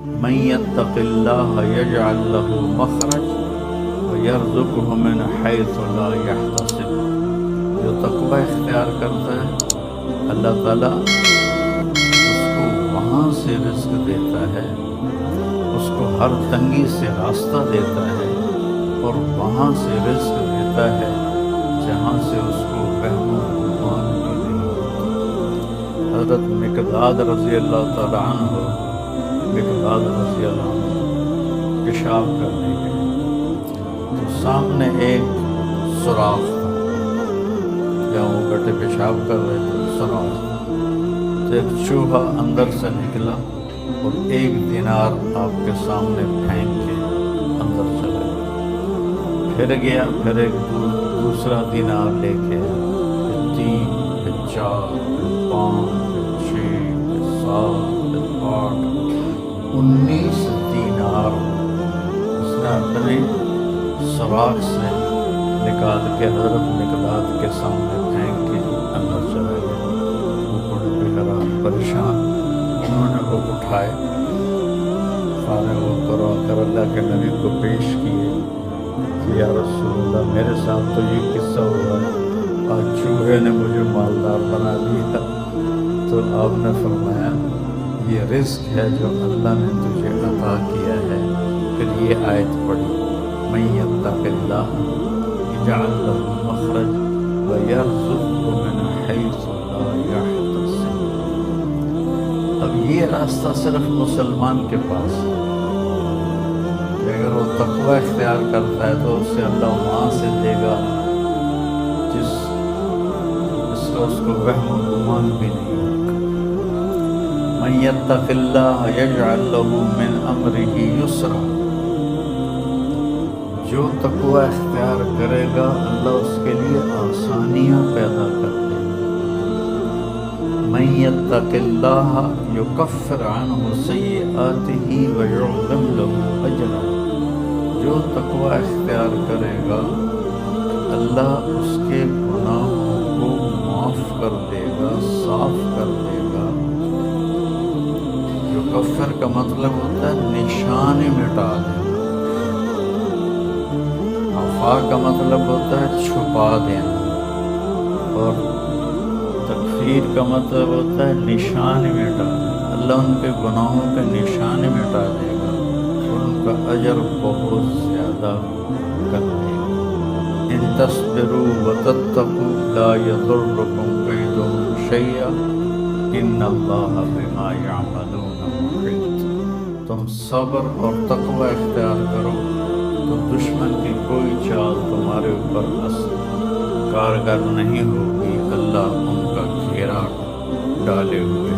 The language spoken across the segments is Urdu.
من یتق اللہ یجعل لہ مخرج ویرزقہ من حیث لا یحتسب، جو تقوی اختیار کرتا ہے اللہ تعالیٰ اس کو وہاں سے رزق دیتا ہے، اس کو ہر تنگی سے راستہ دیتا ہے، اور وہاں سے رزق دیتا ہے جہاں سے اس کو وہم و گمان بھی نہیں ہوتا۔ حضرت مقداد رضی اللہ تعالیٰ عنہ پیشاب کرنے گئے تو سامنے ایک سوراخ تھا، جہاں وہ بیٹھے پیشاب کر رہے تھے سوراخ، تو ایک چوہا اندر سے نکلا اور 1 دینار آپ کے سامنے پھینک کے اندر چلا گیا، پھر گیا، پھر ایک دوسرا دینار لے کے، پھر 3، پھر 4، پھر 5، پھر 6، پھر 7، پھر 8، 19 دینار اس نے اپنے سوراخ سے نکال کے حضرت مقداد کے سامنے پھینک کے اندر چلا گیا۔ وہ بڑے بےحرام پریشان، انہوں نے وہ اٹھائے، فارغ ہو کر اللہ کے نبی کو پیش کیے کہ یا رسول اللہ میرے ساتھ تو یہ قصہ ہوا ہے، آج چوہے نے مجھے مالدار بنا دیا۔ تو آپ نے فرمایا یہ رزق ہے جو اللہ نے تجھے عطا کیا ہے۔ پھر یہ آیت پڑھی، من یتق اللہ یجعل لہ مخرج ویرزقہ من حیث لا یحتسب۔ اب یہ راستہ صرف مسلمان کے پاس ہے کہ اگر وہ تقوی اختیار کرتا ہے تو اسے اللہ وہاں سے دے گا جس کا اس کو وہم و گمان بھی نہیں ہوگا۔ من یتق اللہ یجعل لہ من امرہ یسرا، جو تقوی اختیار کرے گا اللہ اس کے لیے آسانیاں پیدا کر دے گا۔ من یتق اللہ یکفر عنہ سیئاتہ ویعظم لہ اجرا، جو تقوی اختیار کرے گا اللہ اس کے گناہوں کو معاف کر دے گا، صاف کر دے گا۔ یکفر کا مطلب ہوتا ہے نشان مٹا دینا، عفا کا مطلب ہوتا ہے چھپا دینا، اور تکفیر کا مطلب ہوتا ہے نشان مٹا دینا۔ اللہ ان کے گناہوں کے نشان مٹا دے گا اور ان کا اجر بہت زیادہ کر دے گا۔ ان تصبروا وتتقوا لا یضرکم کیدہم شیئا ان اللہ بما یعملون محیط۔ تم صبر اور تقوی اختیار کرو تو دشمن کی کوئی چال تمہارے اوپر کارگر نہیں ہوگی، اللہ ان کا گھیرا ڈالے ہوئے،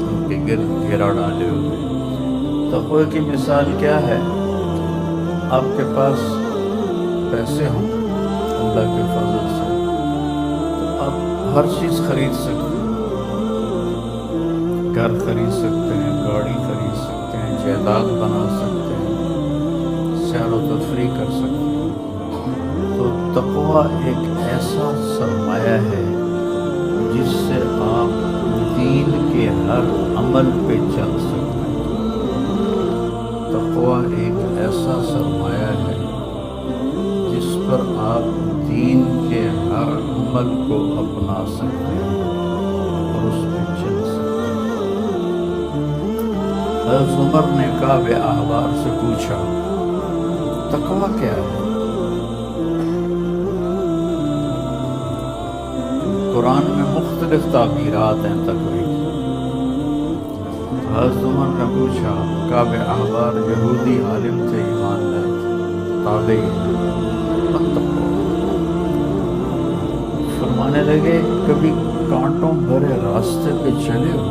ان کے گرد گھیرا ڈالے ہوئے۔ تقوی کی مثال کیا ہے؟ آپ کے پاس پیسے ہوں اللہ کے فضل سے تو آپ ہر چیز خرید سکتے ہیں، گھر خرید سکتے ہیں، گاڑی خرید سکتے ہیں، جائیداد بنا سکتے ہیں، سیر و تفریح کر سکتے ہیں۔ تو تقوی ایک ایسا سرمایہ ہے جس سے آپ دین کے ہر عمل پہ چل سکتے ہیں۔ تقوی ایک ایسا سرمایہ ہے جس پر آپ دین کے ہر عمل کو اپنا سکتے ہیں اور اس پہ چل سکتے ہیں۔ حضرت عمر نے کعب احبار سے پوچھا تقوی کیا ہے؟ قرآن میں مختلف تعبیرات ہیں تقوی کی۔ حضرت عمر نے پوچھا، کعب احبار یہودی عالم تھے، ایمان لائے تھے، تابعی، فرمانے لگے کبھی کانٹوں بھرے راستے پہ چلے ہو؟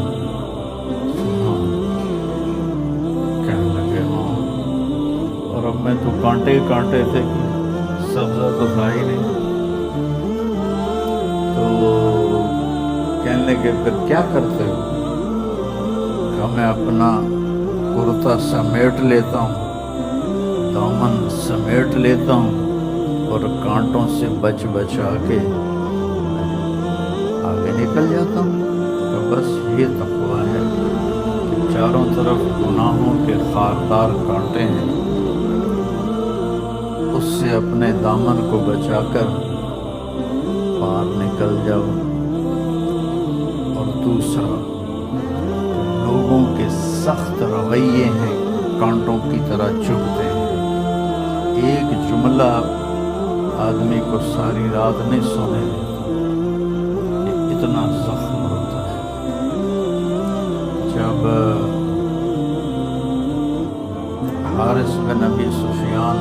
کہنے لگے ہاں، اور اب میں تو کانٹے ہی کانٹے تھے کہ سبزہ تو تھا ہی نہیں۔ تو کہنے لگے پھر کیا کرتے ہو؟ کہ میں اپنا کرتا سمیٹ لیتا ہوں، دامن سمیٹ لیتا ہوں اور کانٹوں سے بچا کے آگے نکل جاتا ہوں۔ تو بس یہ تقوی ہے کہ چاروں طرف گناہوں کے خاردار کانٹے ہیں، اس سے اپنے دامن کو بچا کر پار نکل جاؤ۔ اور دوسرا، لوگوں کے سخت رویے ہیں، کانٹوں کی طرح چبھتے ہیں۔ ایک جملہ آدمی کو ساری رات نہیں سونے دیتا، یہ اتنا زخم ہوتا ہے۔ جب حارث بن ابی سفیان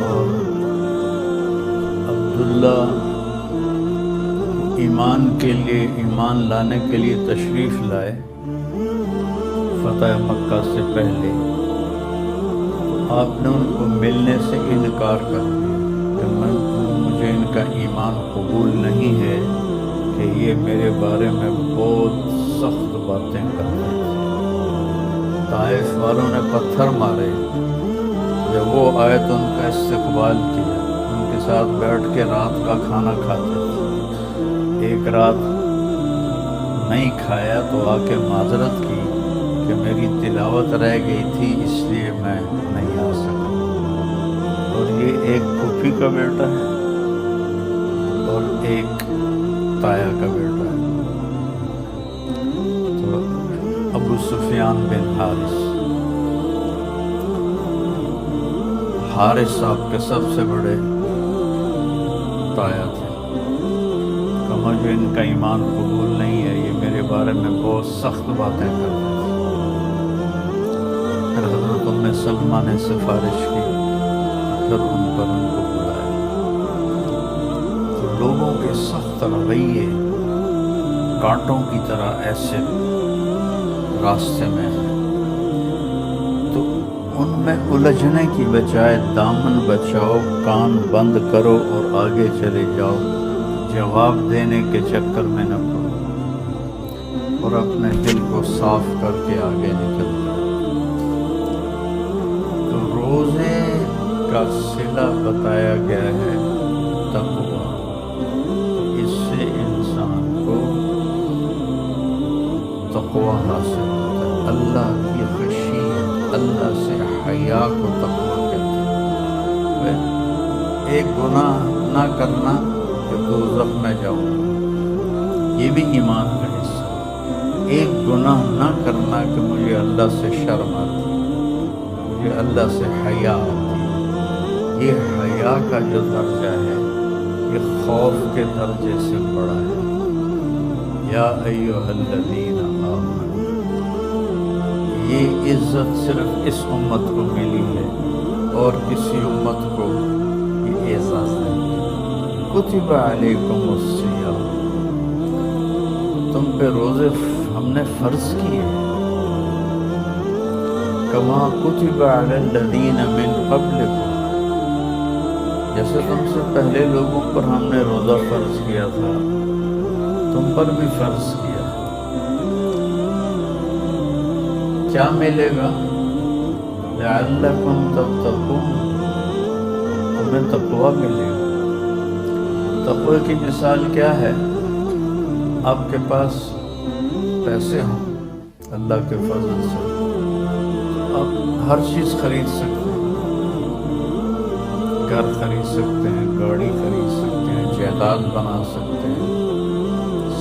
اور عبداللہ ایمان لانے کے لیے تشریف لائے فتح مکہ سے پہلے، تو آپ نے ان کو ملنے سے انکار کر دیا کہ مجھے ان کا ایمان قبول نہیں ہے، کہ یہ میرے بارے میں بہت سخت باتیں کرتے ہیں۔ طائف والوں نے پتھر مارے، جب وہ آئے تو ان کا استقبال کیا، ان کے ساتھ بیٹھ کے رات کا کھانا کھاتے تھے۔ ایک رات نہیں کھایا تو آ کے معذرت کی کہ میری تلاوت رہ گئی تھی اس لیے میں نہیں آ سکا۔ اور یہ ایک پھوپھی کا بیٹا ہے اور ایک تایا کا بیٹا ہے۔ تو ابو سفیان بن حارث صاحب کے سب سے بڑے تایا تھے، کہ مجھے ان کا ایمان قبول نہیں ہے، یہ میرے بارے میں بہت سخت باتیں کرتے ہیں۔ پھر حضرت ام سلمہ نے سفارش کی، پھر ان کو بلایا۔ تو لوگوں کے سخت رویے کانٹوں کی طرح ایسے راستے میں ہیں، تو ان میں الجھنے کی بجائے دامن بچاؤ، کان بند کرو اور آگے چلے جاؤ، جواب دینے کے چکر میں نہ پڑو، اور اپنے دل کو صاف کر کے آگے نکل جاؤ۔ تو روزے کا صلہ بتایا گیا ہے تقویٰ، اس سے انسان کو تقویٰ حاصل ہوتا ہے، اللہ کی خشیت، اللہ سے حیا کو تقویٰ کہتے ہیں۔ ایک گناہ نہ کرنا کہ دوزخ میں جاؤں، یہ بھی ایمان کا حصہ ہے۔ ایک گناہ نہ کرنا کہ مجھے اللہ سے شرم آتی، مجھے اللہ سے حیا آتی، یہ حیا کا جو درجہ ہے یہ خوف کے درجے سے بڑا ہے۔ یا ایھا الذین آمنوا، یہ عزت صرف اس امت کو ملی ہے اور کسی امت کو یہ اعزاز نہیں ہے۔ کتب علیکم الصیام، تم پہ روزے ہم نے فرض کیے، کما کتب علی الذین من قبلکم، جیسے تم سے پہلے لوگوں پر ہم نے روزہ فرض کیا تھا، تم پر بھی فرض کیا۔ کیا ملے گا؟ لعلکم تتقون، تمہیں تقویٰ ملے گا۔ تقوی کی مثال کیا ہے؟ آپ کے پاس پیسے ہوں اللہ کے فضل سے، آپ ہر چیز خرید سکتے ہیں، گھر خرید سکتے ہیں، گاڑی خرید سکتے ہیں، جائیداد بنا سکتے ہیں،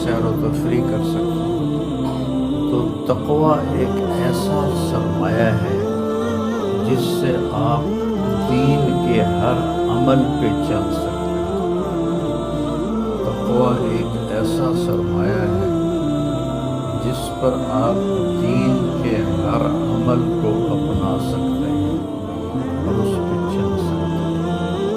سیر و تفریح کر سکتے ہیں۔ تو تقویٰ ایک ایسا سرمایہ ہے جس سے آپ دین کے ہر عمل پہ چل سکتے ہیں۔ تقویٰ ایک ایسا سرمایہ ہے جس پر آپ دین کے ہر عمل کو اپنا سکتے ہیں۔